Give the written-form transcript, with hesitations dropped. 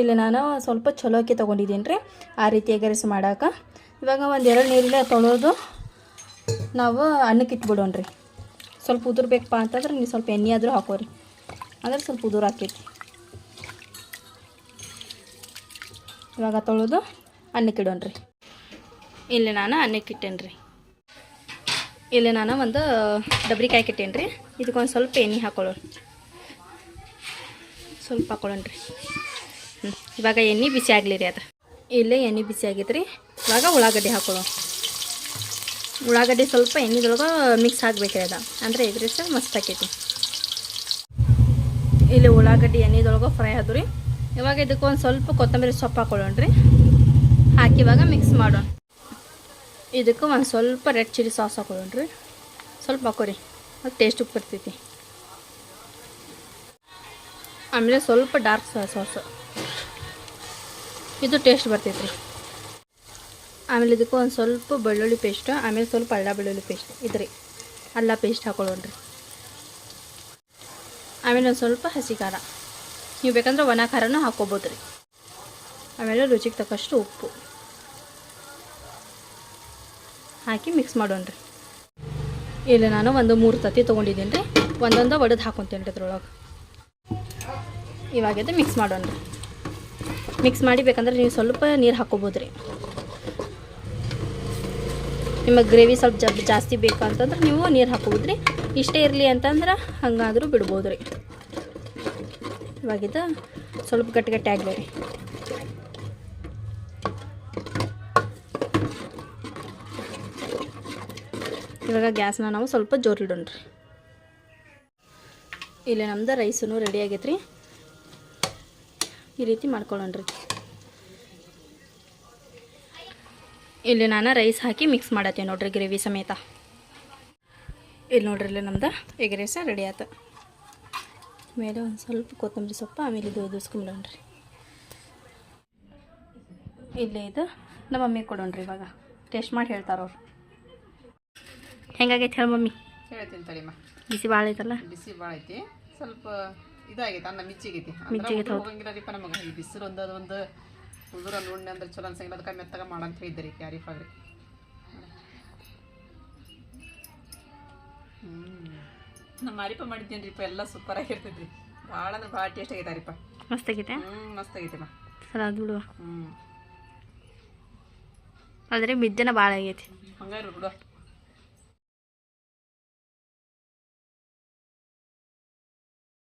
ಇಲ್ಲಿ ನಾನು ಸ್ವಲ್ಪ ಚಲೋ ಅಕ್ಕಿ ತೊಗೊಂಡಿದ್ದೀನಿ ರೀ ಆ ರೀತಿ ಎಗ್ ರೈಸ್ ಮಾಡೋಕೆ. ಇವಾಗ ಒಂದು 2 ನೀರಿಲ್ಲ ತೊಳೆದು ನಾವು ಅನ್ನಕ್ಕೆ ಇಟ್ಬಿಡೋಣ್ರಿ. ಸ್ವಲ್ಪ ಉದುರ್ಬೇಕಪ್ಪ ಅಂತಂದ್ರೆ ನೀವು ಸ್ವಲ್ಪ ಎಣ್ಣೆ ಆದರೂ ಹಾಕೋರಿ, ಅಂದ್ರೆ ಸ್ವಲ್ಪ ಉದುರು ಹಾಕೈತಿ. ಇವಾಗ ತೊಳೆದು ಅನ್ನಕ್ಕೆ ಇಡೋಣ್ರಿ. ಇಲ್ಲಿ ನಾನು ಅನ್ನಕ್ಕೆ ಇಟ್ಟೇನಿ ರೀ. ಇಲ್ಲಿ ನಾನು ಒಂದು ಡಬ್ರಿಕಾಯಿ ಇಟ್ಟೇನಿ ರೀ. ಇದಕ್ಕೊಂದು ಸ್ವಲ್ಪ ಎಣ್ಣೆ ಹಾಕೊಳ್ಳೋಣ, ಸ್ವಲ್ಪ ಹಾಕೊಳ್ಳೋಣ್ರಿ. ಇವಾಗ ಎಣ್ಣೆ ಬಿಸಿ ಆಗಲಿ ರೀ. ಅದು ಇಲ್ಲೇ ಎಣ್ಣೆ ಬಿಸಿ ಆಗೈತೆ ರೀ. ಇವಾಗ ಉಳ್ಳಾಗಡ್ಡಿ ಹಾಕೊಳ್ಳೋಣ. ಉಳ್ಳಾಗಡ್ಡಿ ಸ್ವಲ್ಪ ಎಣ್ಣೆದೊಳಗೆ ಮಿಕ್ಸ್ ಆಗಬೇಕ್ರಿ, ಅದು ಅಂದರೆ ಎಗ್ ರೈಸ್ ಮಸ್ತ್ ಆಕೈತಿ. ಇಲ್ಲಿ ಉಳ್ಳಾಗಡ್ಡಿ ಎಣ್ಣೆದೊಳಗೆ ಫ್ರೈ ಆದ್ರಿ ರೀ. ಇವಾಗ ಇದಕ್ಕೊಂದು ಸ್ವಲ್ಪ ಕೊತ್ತಂಬರಿ ಸೊಪ್ಪು ಹಾಕೊಳ್ಳೋಣ್ರಿ. ಹಾಕಿ ಇವಾಗ ಮಿಕ್ಸ್ ಮಾಡೋಣ. ಇದಕ್ಕೆ ಒಂದು ಸ್ವಲ್ಪ ರೆಡ್ ಚಿಲ್ಲಿ ಸಾಸ್ ಹಾಕೊಳ್ಳೋಣ್ರಿ. ಸ್ವಲ್ಪ ಹಾಕೋರಿ, ಅದು ಟೇಸ್ಟ್ ಉಪ್ಪು ಬರ್ತೈತಿ. ಆಮೇಲೆ ಸ್ವಲ್ಪ ಡಾರ್ಕ್ ಸಾಸ್, ಇದು ಟೇಸ್ಟ್ ಬರ್ತೈತೆ ರೀ. ಆಮೇಲೆ ಇದಕ್ಕೆ ಒಂದು ಸ್ವಲ್ಪ ಬೆಳ್ಳುಳ್ಳಿ ಪೇಸ್ಟ್, ಆಮೇಲೆ ಸ್ವಲ್ಪ ಅಲ್ಲ ಬೆಳ್ಳುಳ್ಳಿ ಪೇಸ್ಟ್ ಇದ್ರಿ, ಅಲ್ಲ ಪೇಸ್ಟ್ ಹಾಕೊಳ್ಳೋಣ್ರಿ. ಆಮೇಲೆ ಒಂದು ಸ್ವಲ್ಪ ಹಸಿ ಖಾರ, ನೀವು ಬೇಕಂದ್ರೆ ಒಣ ಖಾರನೂ ಹಾಕ್ಕೋಬೋದು ರೀ. ಆಮೇಲೆ ರುಚಿಗೆ ತಕ್ಕಷ್ಟು ಉಪ್ಪು ಹಾಕಿ ಮಿಕ್ಸ್ ಮಾಡೋಣ್ರಿ. ಇಲ್ಲಿ ನಾನು ಒಂದು 3 ತತ್ತಿ ತೊಗೊಂಡಿದ್ದೀನಿ ರೀ. ಒಂದೊಂದು ಒಡೆದು ಹಾಕೊತೀನಿ ರೀ ಅದ್ರೊಳಗೆ. ಇವಾಗದು ಮಿಕ್ಸ್ ಮಾಡೋಣ್ರಿ. ಮಿಕ್ಸ್ ಮಾಡಿ ಬೇಕಂದ್ರೆ ನೀವು ಸ್ವಲ್ಪ ನೀರು ಹಾಕ್ಕೋಬೋದು ರೀ. ನಿಮಗೆ ಗ್ರೇವಿ ಸ್ವಲ್ಪ ಜಾಸ್ತಿ ಬೇಕು ಅಂತಂದ್ರೆ ನೀವು ನೀರು ಹಾಕ್ಕೋಬೋದು ರೀ. ಇಷ್ಟೇ ಇರಲಿ ಅಂತಂದ್ರೆ ಹಂಗಾದರೂ ಬಿಡ್ಬೋದು ರೀ. ಇವಾಗಿದ್ದು ಸ್ವಲ್ಪ ಗಟ್ಟಿ ಆಗಲಿ ರೀ. ಇವಾಗ ಗ್ಯಾಸ್ನ ನಾವು ಸ್ವಲ್ಪ ಜೋರಿಡೋಣ್ರಿ. ಇಲ್ಲಿ ನಮ್ದು ರೈಸೂ ರೆಡಿ ಆಗೈತೆ ರೀ. ಈ ರೀತಿ ಮಾಡ್ಕೊಳ್ಳೋಣ್ರಿ. ಇಲ್ಲಿ ನಾನು ರೈಸ್ ಹಾಕಿ ಮಿಕ್ಸ್ ಮಾಡತ್ತೀನಿ ನೋಡ್ರಿ, ಗ್ರೇವಿ ಸಮೇತ. ಇಲ್ಲಿ ನೋಡ್ರಿ, ಇಲ್ಲಿ ನಮ್ದು ಎಗ್ ರೈಸ್ ರೆಡಿ ಆಯ್ತು. ಮೇಲೆ ಒಂದು ಸ್ವಲ್ಪ ಕೊತ್ತಂಬರಿ ಸೊಪ್ಪು, ಆಮೇಲೆ ಇದು ಉದಿಸ್ಕೊಂಬಿಡೋಣ್ರಿ. ಇಲ್ಲೇ ಇದು ನಮ್ಮ ಮಮ್ಮಿ ಕೊಡೋಣ್ರಿ. ಇವಾಗ ಟೇಸ್ಟ್ ಮಾಡಿ ಹೇಳ್ತಾರವ್ರು. ಹೆಂಗಾಗೈತೆ ಹೇಳಿ ಮಮ್ಮಿ? ಹೇಳ್ತೀನಿ ತಡಿಮ್ಮ. ಬಿಸಿ ಭಾಳ ಐತಲ್ಲ? ಬಿಸಿ ಭಾಳ ಐತಿ, ಸ್ವಲ್ಪ ಇದಾಗೈತೆ, ಅನ್ನ ಮಿಚ್ಚಿಗೈತಿ. ಹೋಗಂಗಿಲ್ಲ ರೀಪ ನಮಗೆ. ಈ ಬಿಸಿಲು ಒಂದು ಉದುರ ನೋಡ್ನೆ ಅಂದ್ರೆ ಚಲೋ ಅನ್ಸಂಗಿಲ್ಲ. ಅದಕ್ಕೆ ಮೆತ್ತಗ ಮಾಡಂತ ಹೇಳಿದ್ರಿ ಕ್ಯಾರಿಫಾಗ್ರಿ. ನಮ್ಮ ಮಾರಿಪ ಮಾಡಿದ್ದೇನೆ ರೀಪ, ಎಲ್ಲ ಸೂಪರ್ ಆಗಿರ್ತೈತ್ರಿ. ಭಾಳ ಅಂದ್ರೆ ಭಾಳ ಟೇಸ್ಟ್ ಆಗೈತೆ ರೀಪ. ಮಸ್ತ್ ಆಗೈತೆ. ಮಸ್ತ್ ಆಗೈತೆಮ್ಮ. ಸಲ ಅದು ಬಿಡುವ. ಆದರೆ ಮಿದ್ದೆನ ಭಾಳ ಆಗೈತಿ. ಹಂಗಾರು ಬಿಡುವ.